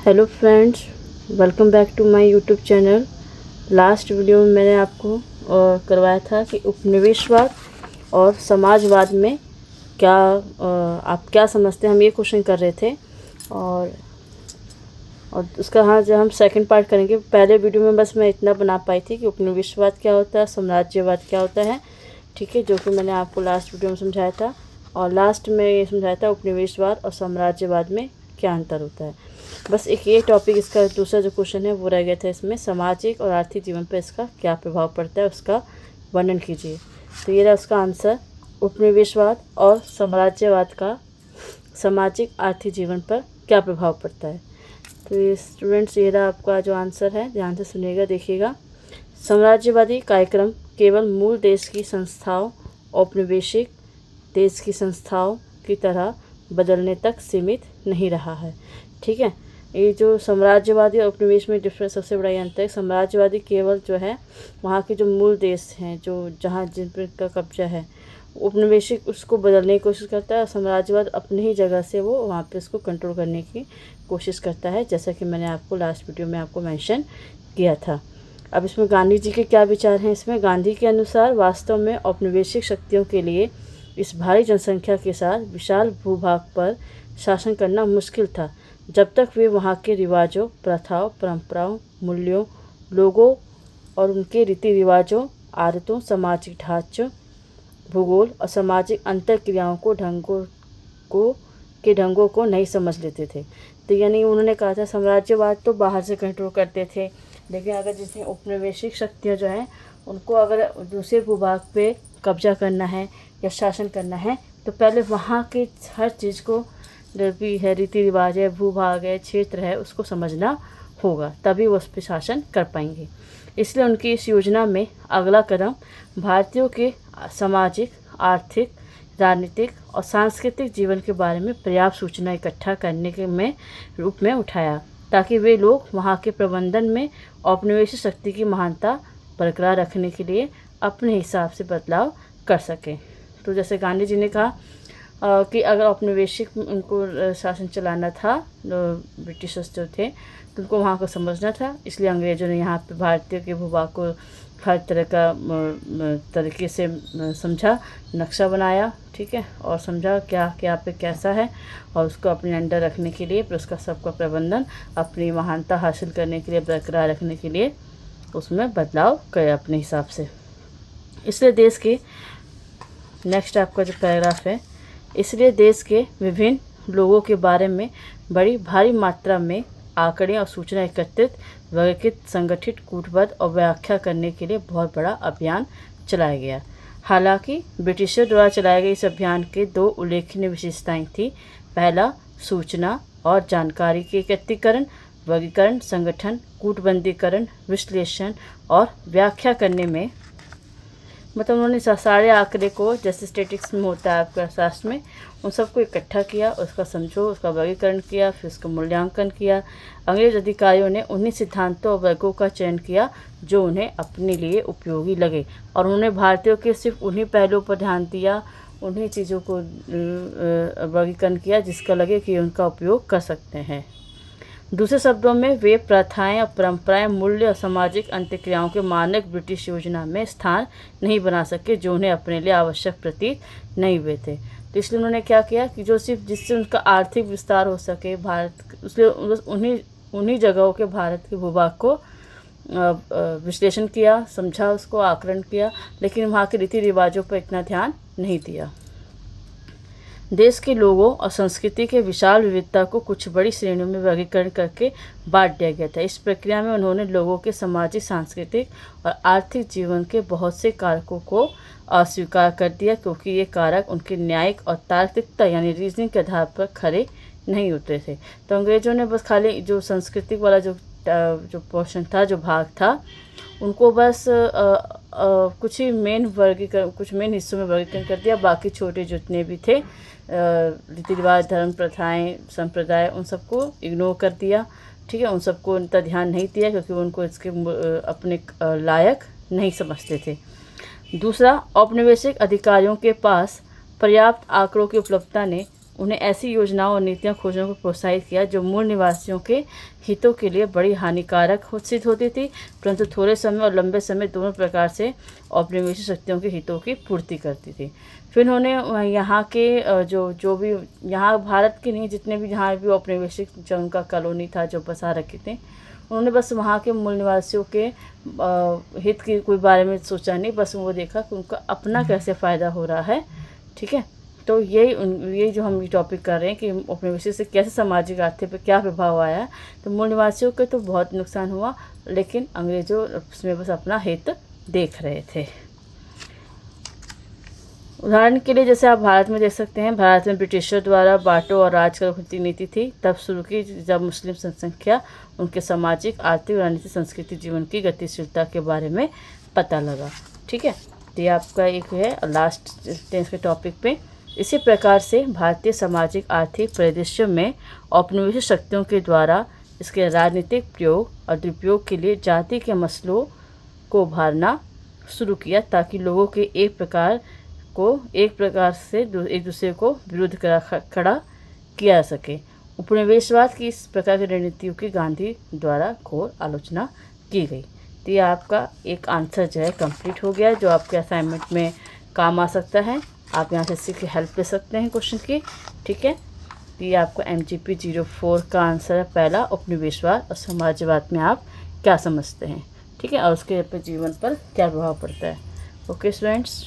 Hello friends, welcome back to my YouTube channel. Last video में मैंने आपको करवाया था कि उपनिवेशवाद और समाजवाद में क्या आप क्या समझते हैं, हम ये क्वेश्चन कर रहे थे। और उसका जब हम सेकंड पार्ट करेंगे। पहले वीडियो में बस मैं इतना बना पाई थी कि उपनिवेशवाद क्या होता है, साम्राज्यवाद क्या होता है, ठीक है, जो कि मैंने आपको लास्ट वीडियो में समझाया था। और लास्ट में ये समझाया था उपनिवेशवाद और साम्राज्यवाद में क्या अंतर होता है। बस एक ये टॉपिक, इसका दूसरा जो क्वेश्चन है वो रह गया था। इसमें सामाजिक और आर्थिक जीवन पर इसका क्या प्रभाव पड़ता है, उसका वर्णन कीजिए। तो ये रहा उसका आंसर। उपनिवेशवाद और साम्राज्यवाद का सामाजिक आर्थिक जीवन पर क्या प्रभाव पड़ता है। तो ये स्टूडेंट्स, ये रहा आपका जो आंसर है, ध्यान से सुनिएगा, देखिएगा। साम्राज्यवादी कार्यक्रम केवल मूल देश की संस्थाओं, औपनिवेशिक देश की संस्थाओं की तरह बदलने तक सीमित नहीं रहा है, ठीक है। ये जो साम्राज्यवादी और उपनिवेश में डिफरेंस, सबसे बड़ा ये अंतर है। साम्राज्यवादी केवल जो है वहाँ के जो मूल देश हैं, जो जहाँ जिन पर का कब्जा है, उपनिवेशिक उसको बदलने की कोशिश करता है। और साम्राज्यवाद अपनी ही जगह से वो वहाँ पे उसको कंट्रोल करने की कोशिश करता है, जैसा कि मैंने आपको लास्ट वीडियो में आपको मेंशन किया था। अब इसमें गांधी जी के क्या विचार हैं। इसमें गांधी के अनुसार वास्तव में औपनिवेशिक शक्तियों के लिए इस भारी जनसंख्या के साथ विशाल भूभाग पर शासन करना मुश्किल था, जब तक वे वहाँ के रिवाजों, प्रथाओं, परंपराओं, मूल्यों, लोगों और उनके रीति रिवाजों, आदतों, सामाजिक ढांचों, भूगोल और सामाजिक अंतरक्रियाओं ढंगों को नहीं समझ लेते थे। तो यानी उन्होंने कहा था साम्राज्यवाद तो बाहर से कंट्रोल करते थे, लेकिन अगर जैसे औपनिवेशिक शक्तियाँ जो हैं उनको अगर दूसरे भूभाग पे कब्जा करना है या शासन करना है, तो पहले वहाँ के हर चीज़ को, जो भी है रीति रिवाज है, भूभाग है, क्षेत्र है, उसको समझना होगा, तभी वो उस पर शासन कर पाएंगे। इसलिए उनकी इस योजना में अगला कदम भारतीयों के सामाजिक, आर्थिक, राजनीतिक और सांस्कृतिक जीवन के बारे में पर्याप्त सूचना इकट्ठा करने के रूप में उठाया, ताकि वे लोग वहाँ के प्रबंधन में औपनिवेशिक शक्ति की महानता बरकरार रखने के लिए अपने हिसाब से बदलाव कर सकें। तो जैसे गांधी जी ने कहा कि अगर औपनिवेशिक उनको शासन चलाना था, ब्रिटिशर्स जो थे, तो उनको वहाँ को समझना था। इसलिए अंग्रेज़ों ने यहाँ पे भारतीय के भूभाग को हर तरह का तरीके से समझा, नक्शा बनाया, ठीक है, और समझा क्या पे कैसा है, और उसको अपने अंडर रखने के लिए, फिर उसका सबका प्रबंधन अपनी महानता हासिल करने के लिए, बरकरार रखने के लिए उसमें बदलाव करे अपने हिसाब से। इसलिए देश के नेक्स्ट आपका जो पैराग्राफ है, इसलिए देश के विभिन्न लोगों के बारे में बड़ी भारी मात्रा में आंकड़े और सूचना एकत्रित, वर्गीकृत, संगठित, कूटबद्ध और व्याख्या करने के लिए बहुत बड़ा अभियान चलाया गया। हालांकि ब्रिटिशों द्वारा चलाए गए इस अभियान के दो उल्लेखनीय विशेषताएं थी। पहला, सूचना और जानकारी के एकत्रीकरण, वर्गीकरण, संगठन, कूटबंदीकरण, विश्लेषण और व्याख्या करने में, मतलब उन्होंने सारे आंकड़े को, जैसे स्टैटिस्टिक्स में होता है आपका शास्त्र में, उन सबको इकट्ठा किया, उसका समझो, उसका वर्गीकरण किया, फिर उसका मूल्यांकन किया। अंग्रेज अधिकारियों ने उन्हीं सिद्धांतों और वर्गों का चयन किया जो उन्हें अपने लिए उपयोगी लगे, और उन्होंने भारतीयों के सिर्फ उन्हीं पहलुओं पर ध्यान दिया, उन्हीं चीज़ों को वर्गीकरण किया जिसका लगे कि उनका उपयोग कर सकते हैं। दूसरे शब्दों में, वे प्रथाएं और परंपराएं, मूल्य और सामाजिक अंतक्रियाओं के मानक ब्रिटिश योजना में स्थान नहीं बना सके, जो उन्हें अपने लिए आवश्यक प्रतीत नहीं हुए थे। तो इसलिए उन्होंने क्या किया कि जो सिर्फ जिससे उनका आर्थिक विस्तार हो सके भारत, इसलिए उन्हीं जगहों के भारत के भूभाग को विश्लेषण किया, समझा, उसको आकलन किया, लेकिन वहाँ के रीति रिवाजों पर इतना ध्यान नहीं दिया। देश के लोगों और संस्कृति के विशाल विविधता को कुछ बड़ी श्रेणियों में वर्गीकरण करके बांट दिया गया था। इस प्रक्रिया में उन्होंने लोगों के सामाजिक, सांस्कृतिक और आर्थिक जीवन के बहुत से कारकों को अस्वीकार कर दिया, क्योंकि ये कारक उनके न्यायिक और तार्किकता यानी रीजनिंग के आधार पर खरे नहीं उतरे थे। तो अंग्रेजों ने बस खाली जो सांस्कृतिक वाला जो पोर्शन था, जो भाग था, उनको बस कुछ ही कुछ मेन हिस्सों में वर्गीकरण कर दिया। बाकी छोटे जितने भी थे रीति रिवाज, धर्म, प्रथाएं, संप्रदाय, उन सबको इग्नोर कर दिया, ठीक है, उन सबको उनका ध्यान नहीं दिया, क्योंकि उनको इसके अपने लायक नहीं समझते थे। दूसरा, औपनिवेशिक अधिकारियों के पास पर्याप्त आंकड़ों की उपलब्धता ने उन्हें ऐसी योजनाओं और नीतियां खोजने को प्रोत्साहित किया जो मूल निवासियों के हितों के लिए बड़ी हानिकारक सिद्ध होती थी, परंतु थोड़े समय और लंबे समय दोनों प्रकार से औपनिवेशिक शक्तियों के हितों की पूर्ति करती थी। फिर उन्होंने यहाँ के जो भी यहाँ भारत के नहीं, जितने भी जहाँ भी औपनिवेशिक जो उनका कॉलोनी था जो बसा रखे थे, उन्होंने बस वहाँ के मूल निवासियों के हित के कोई बारे में सोचा नहीं, बस वो देखा कि उनका अपना कैसे फ़ायदा हो रहा है। ठीक है, तो यही जो हम ये टॉपिक कर रहे हैं कि औपनिवेशिक से कैसे सामाजिक आर्थिक पे क्या प्रभाव आया। तो मूल निवासियों के तो बहुत नुकसान हुआ, लेकिन अंग्रेज़ों उसमें बस अपना हित देख रहे थे। उदाहरण के लिए जैसे आप भारत में देख सकते हैं, भारत में ब्रिटिशर द्वारा बांटो और राज करो की नीति थी तब शुरू की, जब मुस्लिम जनसंख्या उनके सामाजिक, आर्थिक, राजनीतिक, संस्कृति, जीवन की गतिशीलता के बारे में पता लगा। ठीक है, तो ये आपका एक है लास्ट टेंस के टॉपिक पे। इसी प्रकार से भारतीय सामाजिक आर्थिक परिदृश्य में औपनिवेशिक शक्तियों के द्वारा इसके राजनीतिक प्रयोग और दुरुपयोग के लिए जाति के मसलों को उभारना शुरू किया, ताकि लोगों के एक प्रकार से एक दूसरे को विरुद्ध खड़ा किया जा सके। उपनिवेशवाद की इस प्रकार की रणनीतियों की गांधी द्वारा घोर आलोचना की गई। तो ये आपका एक आंसर जो है कंप्लीट हो गया, जो आपके असाइनमेंट में काम आ सकता है। आप यहाँ से इससे की हेल्प ले सकते हैं क्वेश्चन की। ठीक है, तो ये आपका MGP 04 का आंसर है पहला, उपनिवेशवाद और समाजवाद में आप क्या समझते हैं। ठीक है, और उसके जीवन पर क्या प्रभाव पड़ता है। Okay students.